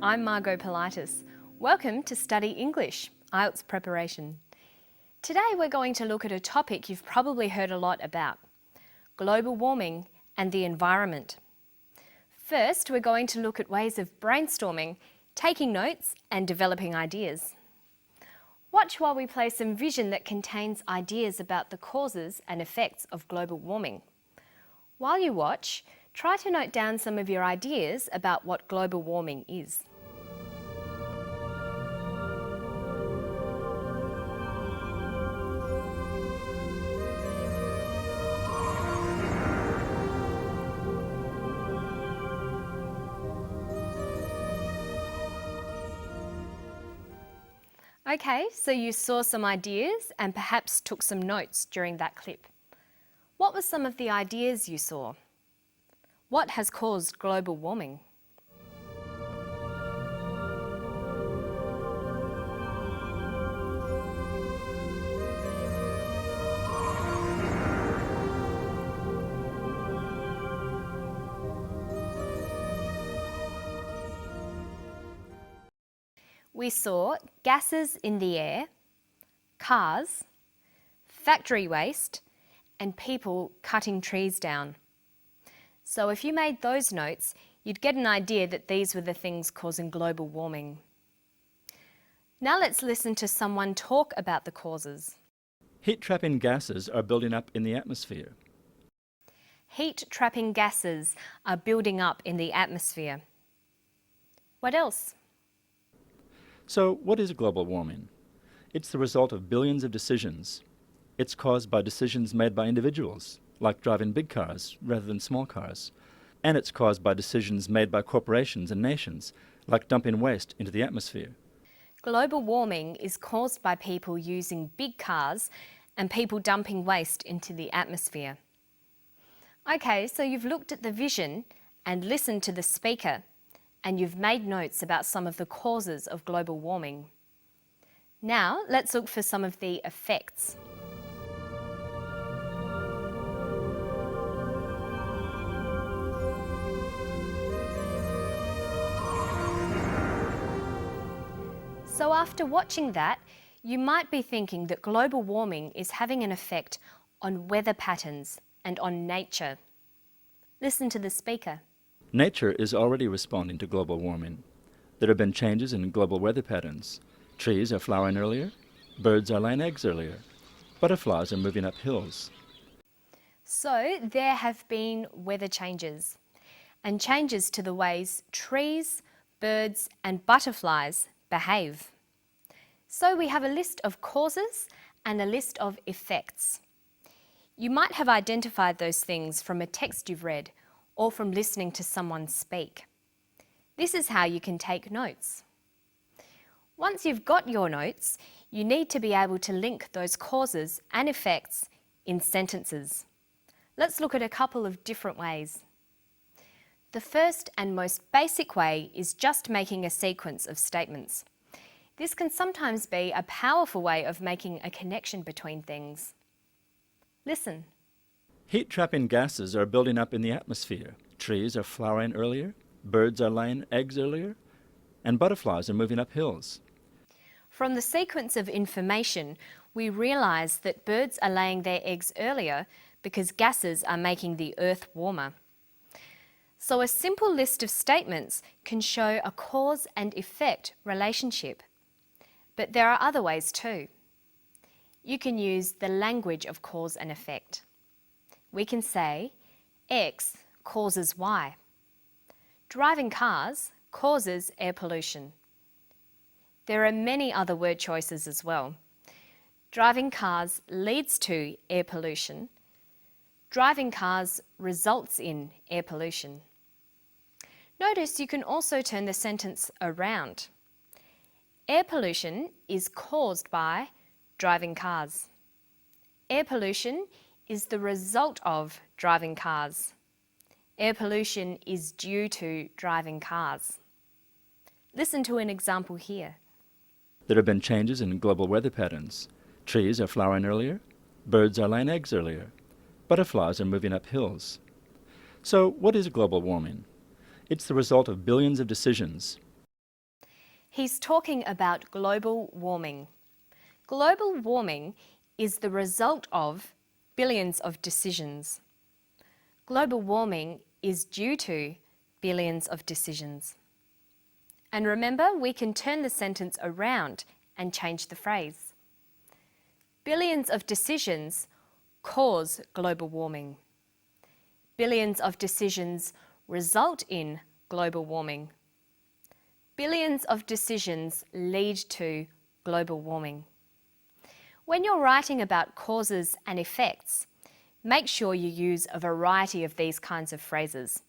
I'm Margot Politis. Welcome to Study English, IELTS preparation. Today we're going to look at a topic you've probably heard a lot about, global warming and the environment. First, we're going to look at ways of brainstorming, taking notes and developing ideas. Watch while we play some vision that contains ideas about the causes and effects of global warming. While you watch, try to note down some of your ideas about what global warming is. Okay, so you saw some ideas and perhaps took some notes during that clip. What were some of the ideas you saw? What has caused global warming? We saw gases in the air, cars, factory waste, and people cutting trees down. So if you made those notes, you'd get an idea that these were the things causing global warming. Now let's listen to someone talk about the causes. Heat-trapping gases are building up in the atmosphere. Heat-trapping gases are building up in the atmosphere. What else? So what is global warming? It's the result of billions of decisions. It's caused by decisions made by individuals, like driving big cars rather than small cars. And it's caused by decisions made by corporations and nations, like dumping waste into the atmosphere. Global warming is caused by people using big cars and people dumping waste into the atmosphere. Okay, so you've looked at the vision and listened to the speaker, and you've made notes about some of the causes of global warming. Now, let's look for some of the effects. So after watching that, you might be thinking that global warming is having an effect on weather patterns and on nature. Listen to the speaker. Nature is already responding to global warming. There have been changes in global weather patterns. Trees are flowering earlier, birds are laying eggs earlier, butterflies are moving up hills. So there have been weather changes and changes to the ways trees, birds and butterflies behave. So we have a list of causes and a list of effects. You might have identified those things from a text you've read or from listening to someone speak. This is how you can take notes. Once you've got your notes, you need to be able to link those causes and effects in sentences. Let's look at a couple of different ways. The first and most basic way is just making a sequence of statements. This can sometimes be a powerful way of making a connection between things. Listen. Heat-trapping gases are building up in the atmosphere. Trees are flowering earlier, birds are laying eggs earlier, and butterflies are moving up hills. From the sequence of information, we realise that birds are laying their eggs earlier because gases are making the earth warmer. So a simple list of statements can show a cause and effect relationship. But there are other ways too. You can use the language of cause and effect. We can say, X causes Y. Driving cars causes air pollution. There are many other word choices as well. Driving cars leads to air pollution. Driving cars results in air pollution. Notice you can also turn the sentence around. Air pollution is caused by driving cars. Air pollution is the result of driving cars. Air pollution is due to driving cars. Listen to an example here. There have been changes in global weather patterns. Trees are flowering earlier, birds are laying eggs earlier, butterflies are moving up hills. So what is global warming? It's the result of billions of decisions. He's talking about global warming. Global warming is the result of billions of decisions. Global warming is due to billions of decisions. And remember, we can turn the sentence around and change the phrase. Billions of decisions cause global warming. Billions of decisions result in global warming. Billions of decisions lead to global warming. When you're writing about causes and effects, make sure you use a variety of these kinds of phrases.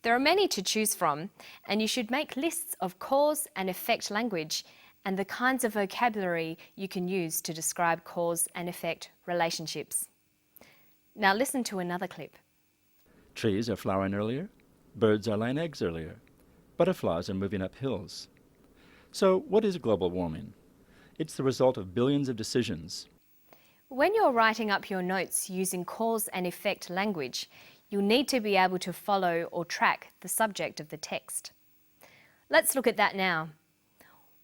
There are many to choose from, and you should make lists of cause and effect language and the kinds of vocabulary you can use to describe cause and effect relationships. Now listen to another clip. Trees are flowering earlier. Birds are laying eggs earlier. Butterflies are moving up hills. So what is global warming? It's the result of billions of decisions. When you're writing up your notes using cause and effect language, you'll need to be able to follow or track the subject of the text. Let's look at that now.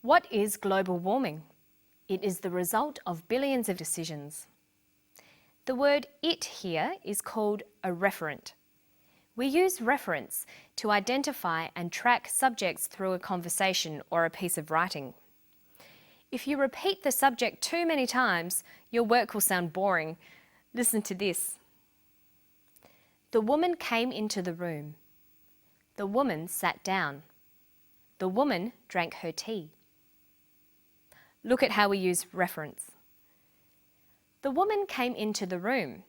What is global warming? It is the result of billions of decisions. The word "it" here is called a referent. We use referents to identify and track subjects through a conversation or a piece of writing. If you repeat the subject too many times, your work will sound boring. Listen to this. The woman came into the room. The woman sat down. The woman drank her tea. Look at how we use reference. The woman came into the room.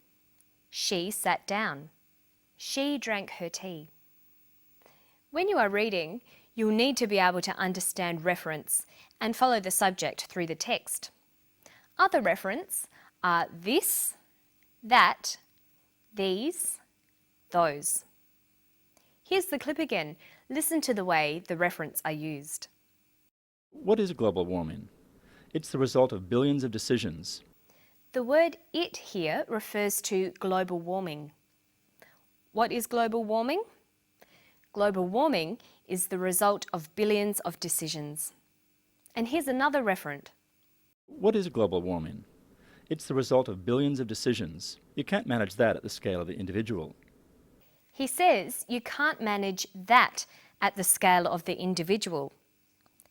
She sat down. She drank her tea. When you are reading, you'll need to be able to understand reference and follow the subject through the text. Other referents are this, that, these, those. Here's the clip again. Listen to the way the referents are used. What is global warming? It's the result of billions of decisions. The word "it" here refers to global warming. What is global warming? Global warming is the result of billions of decisions. And here's another referent. What is global warming? It's the result of billions of decisions. You can't manage that at the scale of the individual. He says you can't manage that at the scale of the individual.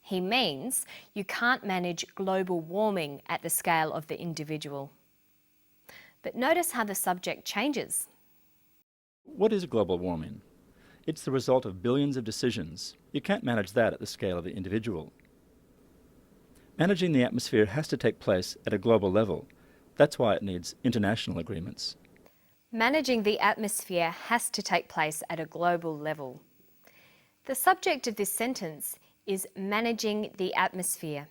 He means you can't manage global warming at the scale of the individual. But notice how the subject changes. What is global warming? It's the result of billions of decisions. You can't manage that at the scale of the individual. Managing the atmosphere has to take place at a global level. That's why it needs international agreements. Managing the atmosphere has to take place at a global level. The subject of this sentence is managing the atmosphere.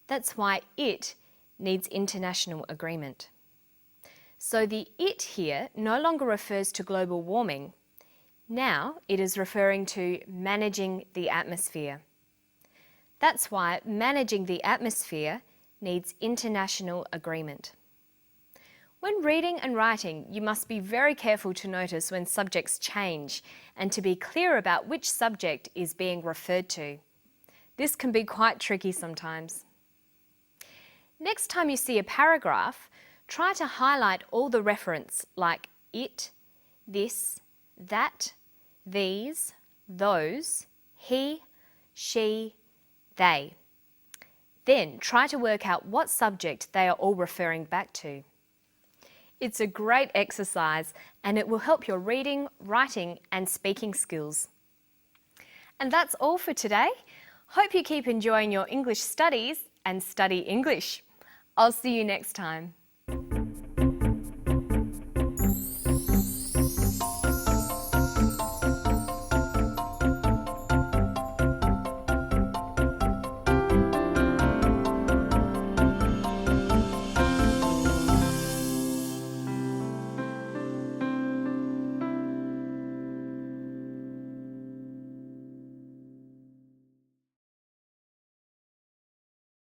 That's why it needs international agreement. So the "it" here no longer refers to global warming. Now it is referring to managing the atmosphere. That's why managing the atmosphere needs international agreement. When reading and writing, you must be very careful to notice when subjects change and to be clear about which subject is being referred to. This can be quite tricky sometimes. Next time you see a paragraph, try to highlight all the referents like it, this, that, these, those, he, she, they. Then try to work out what subject they are all referring back to. It's a great exercise and it will help your reading, writing and speaking skills. And that's all for today. Hope you keep enjoying your English studies and study English. I'll see you next time.